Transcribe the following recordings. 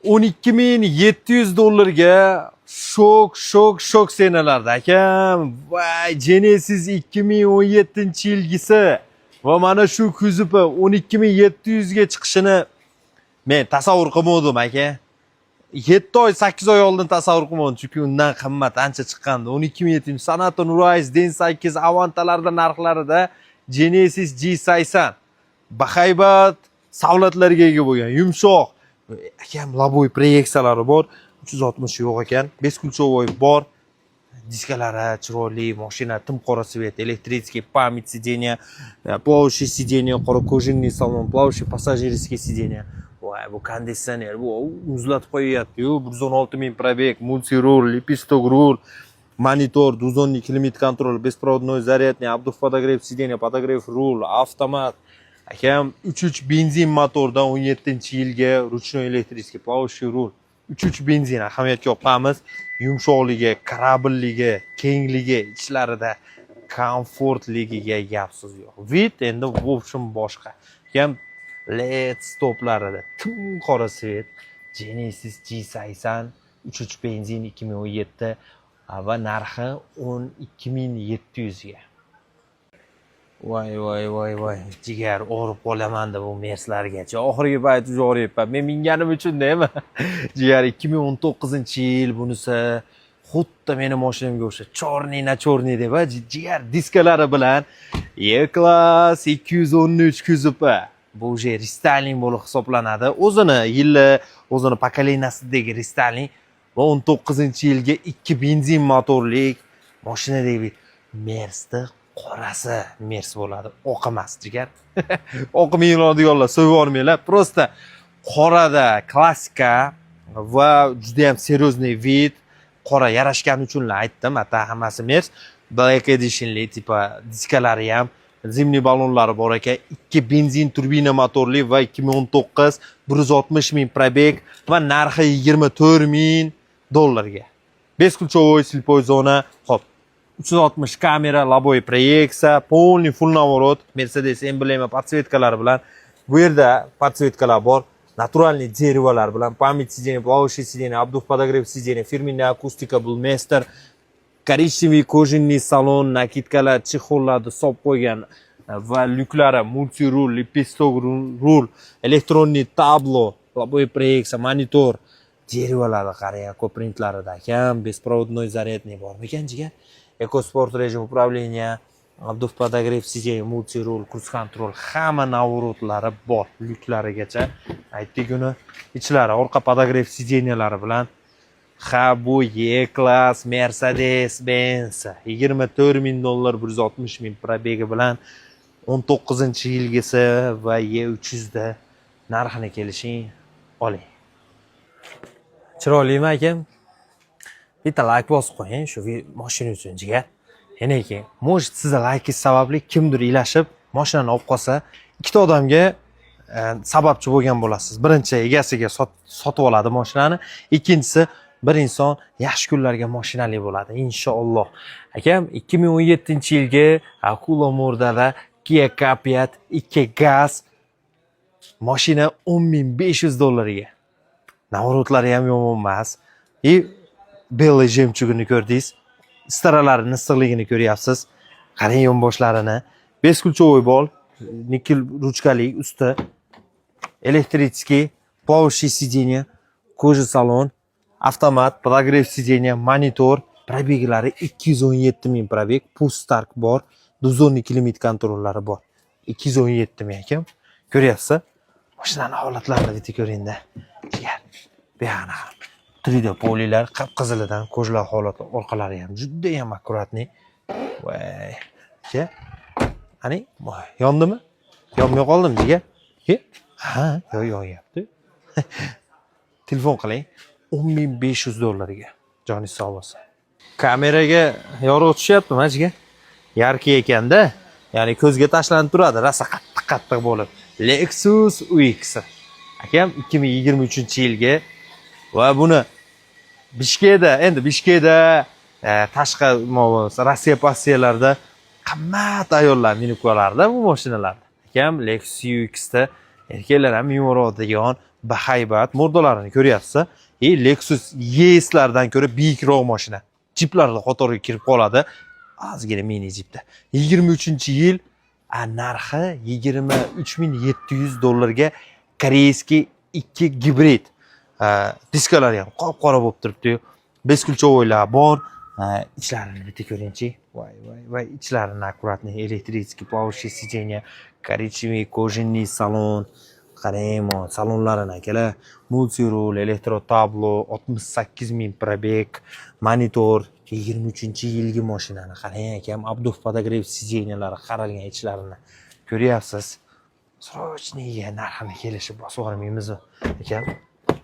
$12.700 shok senalarda akam. Vay, Genesis 2017-yilgisi va mana shu kuzupi 12.700 ga chiqishini men tasavvur qilmadim aka. 7 oy 8 oy oldin tasavvur qilmadim, chunki undan qimmat ancha chiqqandi. 12.700 Sanaton Rise Den8 Avantalarda narxlarida Genesis G80 bahaybat savlatlarga ega bo'lgan, yumshoq. Akam laboy proyeksiyalari bor, 360 yo'q ekan, 5 kulchovoy bor. Diskalari chiroyli, mashina tim qora svet, elektrический память сидения, плавающее сиденье, qora кожаный salon, плавающий пассажирский сиденье. Voy, bu konditsioner, bu muzlatib qo'yyapti-yu, 116.000 probeg, multi-rul, lipistok rul, monitor, duzonli klimat kontrol, беспроводной зарядный, обдув подогрев сиденья, подогрев rul, avtomat. Akam 3.3 benzin motordan 17-yilga ruchnoy elektrический, плавающий rul. 3.3 benzin ahamiyatga olamiz. Yumshoqligi, karabligi, kengligi, ichlarida komfortligiga gapsiz yo'q. Vid endi bu uchun boshqa. Ham LED stoplarida tim qora svet, Genesis G80 3.3 benzin 2017 va narxi 12.700 ga. Voy, jigar o'rib qolaman deb bu Merslargacha. Oxirgi payt jo'rayapman. Men minganim uchun nima? Jigar 2019-yil bunisi xuddi meni mashinamga o'xsha chorniy na chorniy deb, jigar diskalari bilan E-Class 213 kuzupi. Bu uje restyling bo'lib hisoblanadi. O'zini yili, o'zini pokoleniyasidagi restyling va 19-yilga 2 benzin motorlik mashinadagi Mersda qorasi Mers bo'ladi. Oq emas jigar. O'qimaydiganlar so'yib olmanglar. Prosta qorada klassika va juda ham seriozniy vid, qora yarashgani uchun aytdim. Ata hammasi Mers. Black Edition'li tipa diskalari ham, zimniy ballonlari bor ekan. 2 benzin turbina motorli va 2019 $160.000 probeg va narxi $24.000 ga. 5 kulchovoy слепой zona. Xo'p. 360 kamera, laboy proyeksiya, полный full наворот, Mercedes emblema podsvetkalari bilan. Bu yerda podsvetkalar bor, naturalniy derevolar bilan, память сидения, плавающее сиденье, обдув подогрев сидения, фирменная акустика, Bullmaster, коричневый кожаный salon, nakidkalar, chexollarni solib qo'ygan va lyuklari, multi-rul, lipistok rul, elektronniy tablo, laboy proyeksiya, monitor, derevolarni qarang, ko'printlarida ham беспроводной зарядный bor ekan jigar. EcoSport rejim управления, обдув подогрев сиденья, multi-rul, cruise control, hamma navorotlari bor, lyuklarigacha. Aytdik uni ichlari, orqa podogrev sidenyalari bilan. Ha, bu E-Class Mercedes Benz $24.000, $160.000 probegi bilan 19-yilgisi va E300 da narxini kelishing, oling. Chiroylimi akam? Bitta like bosib qo'ying shu mashina uchun jigar. Yana keyin, может, sizni like sababli kimdir ilashib, mashinani olib qolsa, ikkita odamga sababchi bo'lgan bo'lasiz. Birinchi egasiga sotib oladi mashinani, ikkinchisi bir inson yaxshi kunlarga mashinali bo'ladi, inshaalloh. Akam 2017-yilga Akula Murdada Kia K5 2 gaz mashina $10.500 ga. Navorotlari ham yomon emas. Belli jemchugini ko'rdingiz. Staralarini issiqligini ko'ryapsiz. Qarang yonboshlarini. 5 kulchovoy bol, nikel ruchkali usti, elektrический, плавающее сиденье, кожа salon, avtomat, подогрев сиденья, monitor, probeglari 217.000 probeg, push start bor, duzonli klimat kontrollari bor. 217.000 akam. Ko'ryapsiz? Mashinaning holatlarini bitta ko'ring-da. Jigar. Buyana 3D polilar, qip-qizilidan ko'zlar holati orqalari ham juda ham akkuratni. Voy. Ani, yondimi? Yonmay qoldimi jigar? Ha, yo'yapti. Telefon qiling. $10.500 ga. Joningiz sog' bo'lsin. Kameraga yorug' tushyaptimi, jigar? Yarki ekanda, ya'ni ko'zga tashlanib turadi, rosa qattiq bo'lib. Lexus UX. Akam 2023-yilga va buni Bishkekda tashqi Rossiya passiyalarida qimmat ayollar minib qolardi bu mashinalarni. Akam Lexus UX da erkaklar ham minib oladigan bahaybat mordalarini ko'ryapsiz. Lexus ES'lardan ko'ra buyukroq mashina. Jiplarga qatoriga kirib qoladi. Ozgina mini jipda. 23-yil narxi $23,700 koreyskiy 2 gibrid. Diskalari ham qop-qora bo'lib turibdi. Beskulchovoylar bor. İçlarini bitta ko'ringchi. Voy, ichlarini akkuratni elektrический power сиденье, коричневый кожаный salon. Qarang, salonlarini akalar. Multirul, elektrotablo, 68,000 probeg, monitor, 23-yilgi mashinani qarang akam, Abduf podogrev sideniyalari qaralgan ichlarini ko'ryapsiz. Srochniga narxini kelishib bosib yubormaymizmi? Akam,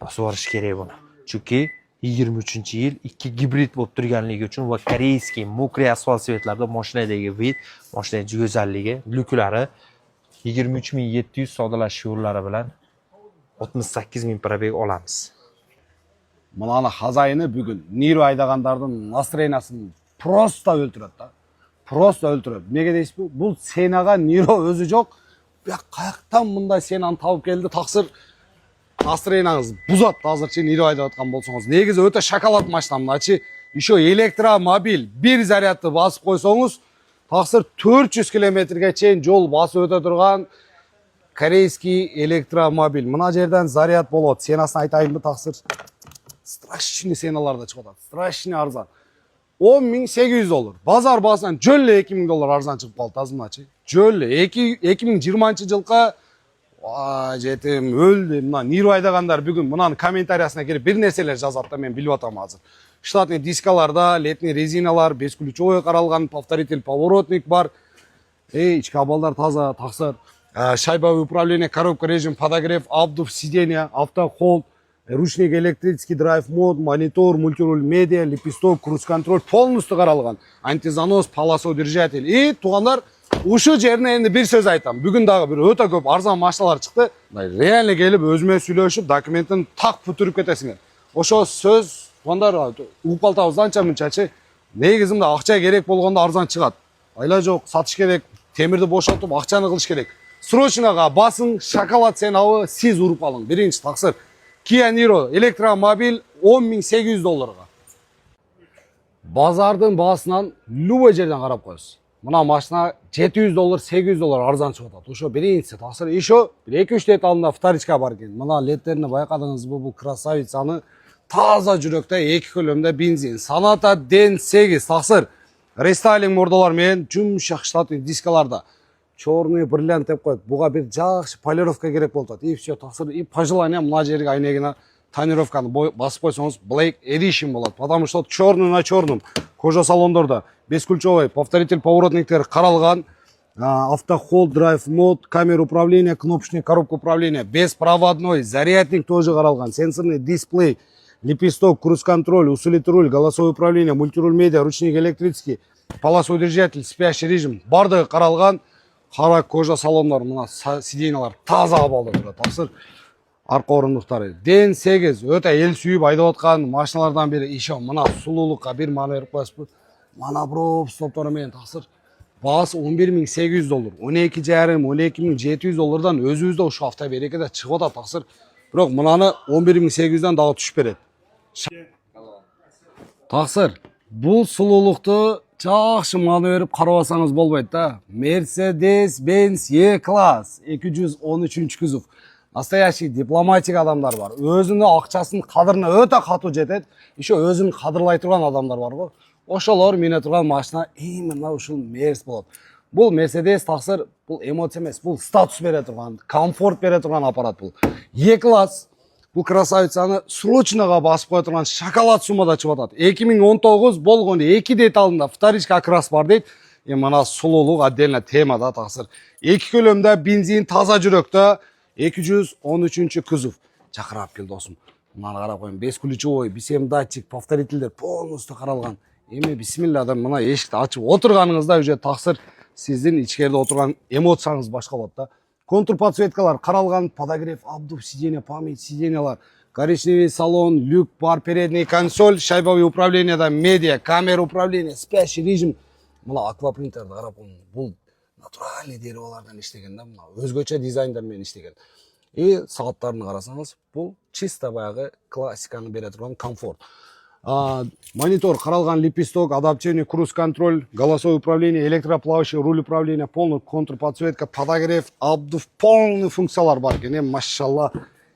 bosib yuborish kerak buni. Chunki 23-yil 2 gibrid bo'lib turganligi uchun va koreyskiy mokriy asfalt svetlarda mashinadagi vid, mashina go'zalligi, lyuklari 23,700 sodalash yo'llari bilan 68,000 probeg olamiz. Mınаны хозяйыны бүгін Niro айдағандардың настроениясын просто өлтіреді да. Просто өлтіреді. Неге дейсіз бе? Бұл сенаға Niro өзі жоқ. Қаяқтан мұндай сенаны тауып келді, тақсыр настроенияңыз бұзады. Азырчы Niro айдаватқан болсаңыз. Негізі өте шоколад машина мыначы. Еще электромобиль бір зарядты басып қойсаңыз, тақсыр 400 километрге чейін жол басып өте тұрған корейский электромобиль. Мына жерден заряд болады. Сенасын айтайын бі тақсыр? Страшный сеналарда шығады. Страшный арзан. $10,800. Базар басынан жөлі $2,000 арзан шығып қалды тазымачы. Жөлі 2020 жылға жетім өлді. Мына Niro айдағандар бүгін мынаны комментариясына келіп бір нәрселер жазады да, мен біліп атам азыр. Штатный дискаларда летний резиналар, бесключевой қаралған повторитель поворотник бар. Ичкі абалдар таза, тақсыр. Шайбовое управление, коробка режим, подогрев, Abduf сиденье, автохолд, ручник, электрический драйв мод, монитор, мультируль медиа, лепесток, круз-контроль полностью қаралған. Антизанос, полосодержатель. И туғандар, ушы жеріне енді бір сөз айтам. Бүгін дағы бір өте көп арзан машиналар шықты. Реально келіп өзіме сөйлешіп, документін тақ бүтіріп кетесіңер. Ошо сөз, туғандар, ұпалтауызданча мүнчачы, негізімді ақша керек болғанда арзан шығады. Айла жоқ, сатыш керек, темірді бошалтып, ақшаны қылыш керек. Срочныға басың, шоколад сенауы, сіз ұрып алың. Бірінші тақсыр. Kia Niro электромобиль $10,800. Базардың басынан любой жерден қарап қойыз. Мына машина $700, $800 арзан шығады. Ошо біріншісі тақсыр. Еще 2-3 деталында вторичка бар екен. Мына ледтеріне байқадыңыз бұл красавицаны таза жүректе 2 көлемде бензин. Саната ден 8 тақсыр. Рестайлинг мордалар мен жұмшақ штатный дискаларда. Черный бриллиант деп қойды. Бұға бір жақсы полировка керек болды. И все, тақсыр. И пожелание мына жерге айнегіне тонировканы басып қойсаңыз Black Edition болады. Потому что черный на черном. Кожа салондарда. Бесключевой, повторитель поворотниктер қаралған. Автохолд, драйв мод, камера управления, кнопочная коробка управления. Беспроводной, зарядник тоже қаралған. Сенсорный дисплей, лепесток, круз-контроль, усилитель руль, голосовое управление, мультируль медиа, ручник электрический, полосодержатель, спящий режим. Бардығы қаралған. Қара кожа салондар, мына сиденьялар таза абалда тұрады. Тақсыр арқа орындықтары. Ден 8 өте ел сүйіп айдап отқан машиналардан бері еще мына сұлулыққа бір мана беріп қойсыз. Мана броп стоптарымен тақсыр. Басы $11,800. $12,500-$12,700-дан өзімізді ұшы автоберекеде шығып отыр тақсыр. Бірақ мынаны $11,800-дан дағы түшіп береді. Тақсыр, бұл сұлулықты жақсы мана беріп қаравасаңыз болмайды да. Mercedes-Benz E-класс 213 күзов. Настоящий дипломатик адамдар бар. Өзінің ақшасын қадырына өте қату жетеді. Еще өзінің қадырлай тұрған адамдар бар ғой. Ошолар мене тұрған машина именно ушул Мерс болады. Бұл Mercedes тақсыр, бұл эмоция емес, бұл статус бере тұрған, комфорт бере тұрған аппарат бұл. E-класс бұл красавицаны срочныға басып қоя тұрған шоколад суммада шығып атады. 2019 болғанда 2 деталында вторичка окрас бар дейді. Мына сұлулық отдельно темада тақсыр. 2 көлемде бензин таза жүректі 213 күзов. Шақырап кел досым. Мынаны қарап қойын. Бесключевой, бисем датчик, повторительдер полностью қаралған. Бисмилладан мына ешікті ашып отырғаныңызда уже тақсыр сіздің ичкерде отырған эмоцияңыз башқа болады да. Контур подсветкалар қаралған, подогрев, Abduf сиденье, память сиденьялар, коричневый салон, люк бар, передний консоль, шайбовое управление, медиа, камера управления, спящий режим. Мына аквапринтерді қарап қойын. Бұл натуральный деревалардан іштеген да, өзгөчө дизайндармен іштеген. Сағаттарын қарасаңыз, бұл чисто баяғы классиканы бере тұрған комфорт. Монитор қаралған лепесток, адаптивный круиз контроль, голосовое управление, электроплавающий руль управления, полный контрподсветка, подогрев, обдув, полный функциялар бар екен. Машалла,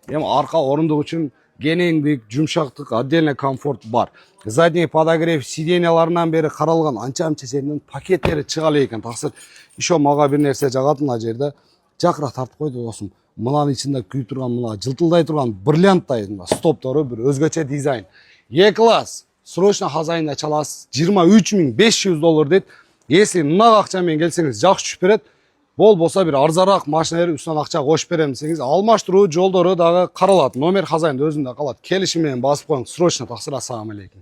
арқа орындық үшін кеңдік, жұмшақтық, отдельный комфорт бар. Задний подогрев сиденьяларынан бері қаралған анча-анча серінің пакеттері шығалы екен. Тақсыр, еще маға бір нәрсе жағатын мына жерде жақырақ тартып қойды досым. Мынаның içinde күйіп тұрған, мына жылтылдай тұрған бриллианттай стопторы бір өзгөчө дизайн. E-класс, срочно хозяйна чаласыз, $23,500 дейді. Если мына ақшамен келсеңіз жақсы түшіп береді. Бол болса бір арзарақ машина беріп, үстінен ақша қосып беремін десеңіз, алмаштыру жолдары дағы қаралады. Номер хозяйнда өзінде қалады. Келішіммен басып қойыңыз, срочно тақсыр. Ассаламу алейкум.